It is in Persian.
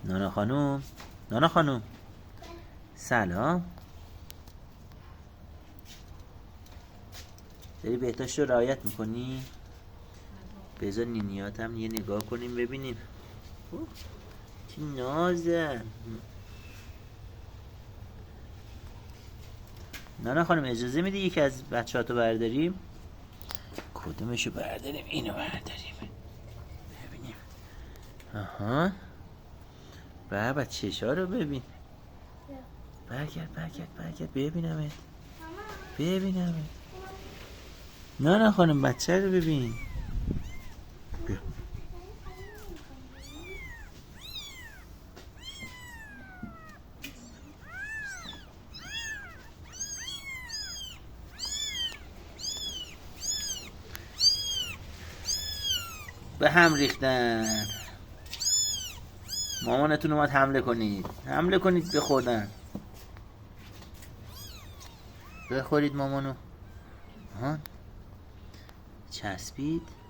نانا خانوم، نانا خانوم، سلام. داری بهداشت رو رعایت میکنی؟ بذار نینیات هم یه نگاه کنیم ببینیم. چی نازه. نانا خانم اجازه میدی یکی از بچه‌هاتو برداریم؟ کدومشو برداریم؟ اینو برداریم ببینیم. آها بابا چشا رو ببین. برگرد ببینمت. نه خانم بچه رو ببین. بیا. به هم ریختن. مامانتون اومد حمله کنید بخوردن. بخورید مامانو. چسبید.